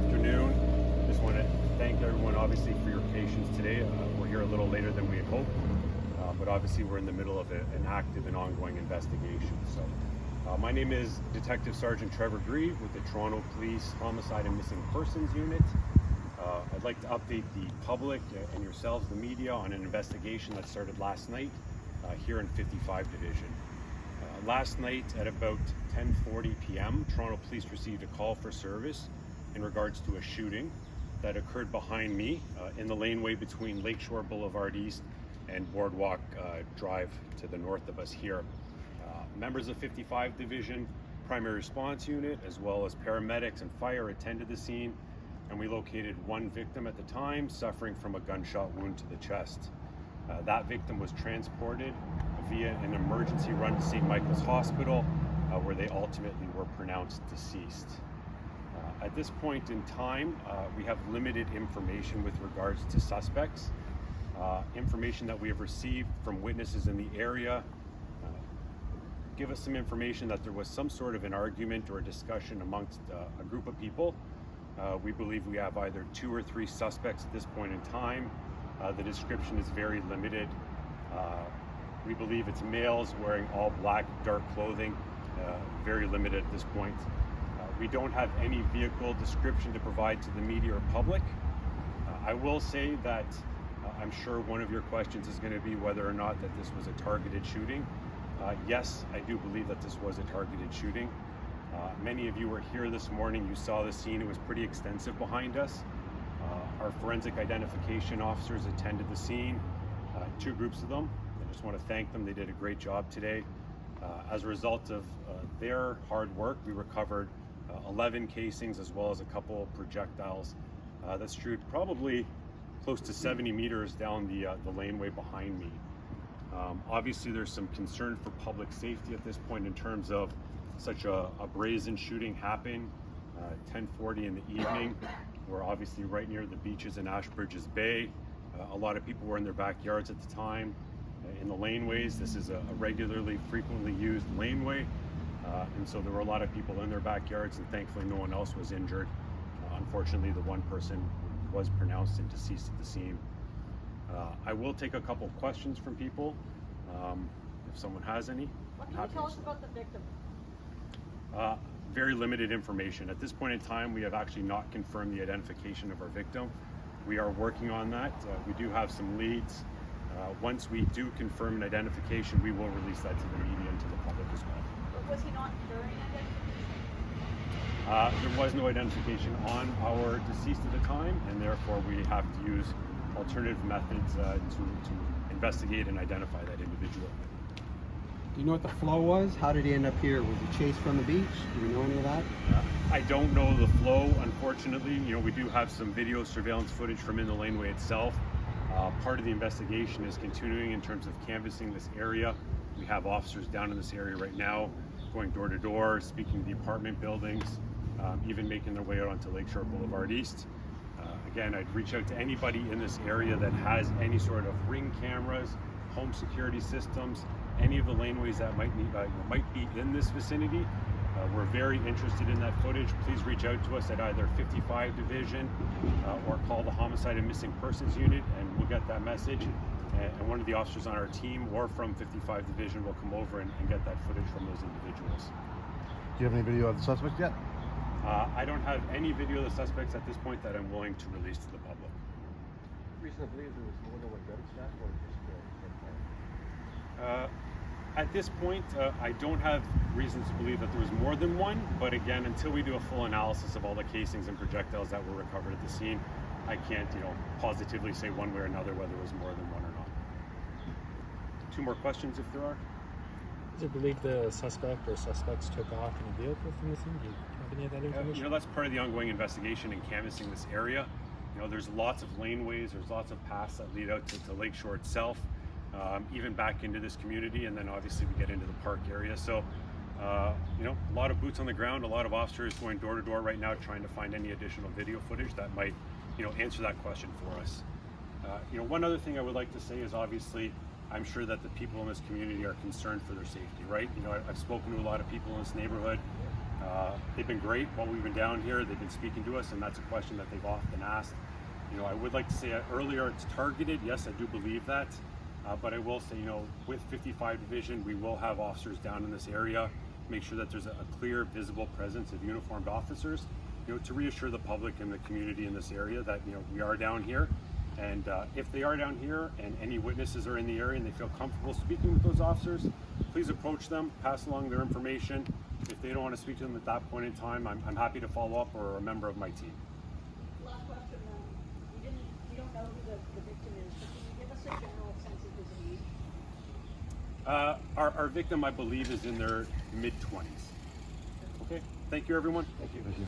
afternoon. Just want to thank everyone obviously for your patience today. We're here a little later than we had hoped, but obviously we're in the middle of an active and ongoing investigation. So my name is Detective Sergeant Trevor Grieve with the Toronto Police Homicide and Missing Persons Unit. I'd like to update the public and yourselves, the media, on an investigation that started last night here in 55 Division. Last night at about 10:40 p.m., Toronto Police received a call for service in regards to a shooting that occurred behind me in the laneway between Lake Shore Blvd East and Boardwalk Drive to the north of us here. Members of 55 Division Primary Response Unit as well as paramedics and fire attended the scene, and we located one victim at the time suffering from a gunshot wound to the chest. That victim was transported via an emergency run to St. Michael's Hospital, where they ultimately were pronounced deceased. At this point in time, we have limited information with regards to suspects. Information that we have received from witnesses in the area give us some information that there was some sort of an argument or a discussion amongst a group of people. We believe we have either 2 or 3 suspects at this point in time. The description is very limited. We believe it's males wearing all black, dark clothing, very limited at this point. We don't have any vehicle description to provide to the media or public. I will say that I'm sure one of your questions is going to be whether or not that this was a targeted shooting. Yes, I do believe that this was a targeted shooting. Many of you were here this morning. You saw the scene. It was pretty extensive behind us. Our forensic identification officers attended the scene, 2 groups of them. I just want to thank them. They did a great job today. As a result of their hard work, we recovered 11 casings as well as a couple projectiles that strewed probably close to 70 meters down the laneway behind me. Obviously, there's some concern for public safety at this point in terms of such a brazen shooting happened 10:40 in the evening. We're obviously right near the beaches in Ashbridges Bay. A lot of people were in their backyards at the time in the laneways. This is a regularly, frequently used laneway. And so there were a lot of people in their backyards, and thankfully no one else was injured. Unfortunately, the one person was pronounced and deceased at the scene. I will take a couple questions from people if someone has any. What can you tell us about the victim? Very limited information. At this point in time, we have actually not confirmed the identification of our victim. We are working on that. We do have some leads. Once we do confirm an identification, we will release that to the media and to the public as well. But was he not during identification? There was no identification on our deceased at the time, and therefore we have to use alternative methods to investigate and identify that individual. Do you know what the flow was? How did he end up here? Was he chased from the beach? Do we know any of that? I don't know the flow, unfortunately. You know, we do have some video surveillance footage from in the laneway itself. Part of the investigation is continuing in terms of canvassing this area. We have officers down in this area right now, going door to door, speaking to the apartment buildings, even making their way out onto Lake Shore Blvd East. Again, I'd reach out to anybody in this area that has any sort of ring cameras, home security systems, any of the laneways that might be in this vicinity. We're very interested in that footage. Please reach out to us at either 55 Division or call the Homicide and Missing Persons Unit, and we'll get that message. And one of the officers on our team or from 55 Division will come over and get that footage from those individuals. Do you have any video of the suspect yet? I don't have any video of the suspects at this point that I'm willing to release to the public. Reason to believe there was more than one gunshot, or just At this point, I don't have reasons to believe that there was more than one, but again, until we do a full analysis of all the casings and projectiles that were recovered at the scene, I can't, positively say one way or another whether it was more than one or not. 2 more questions if there are. Is it believed the suspect or suspects took off in a vehicle from the scene? Do you have any of that information? That's part of the ongoing investigation and canvassing this area. There's lots of laneways, there's lots of paths that lead out to Lake Shore itself, even back into this community, and then obviously we get into the park area. So, a lot of boots on the ground, a lot of officers going door to door right now trying to find any additional video footage that might, answer that question for us. One other thing I would like to say is obviously I'm sure that the people in this community are concerned for their safety, right? I've spoken to a lot of people in this neighborhood. They've been great while we've been down here. They've been speaking to us, and that's a question that they've often asked. You know, I would like to say earlier it's targeted. Yes, I do believe that. But I will say, you know, with 55 Division, we will have officers down in this area, make sure that there's a clear, visible presence of uniformed officers, you know, to reassure the public and the community in this area that, you know, we are down here. And if they are down here and any witnesses are in the area and they feel comfortable speaking with those officers, please approach them, pass along their information. If they don't want to speak to them at that point in time, I'm happy to follow up, or a member of my team. Last question, you don't know who the victim is, but can you give us a general sense of his age? Our victim, I believe, is in their mid-20s. Okay, thank you, everyone. Thank you.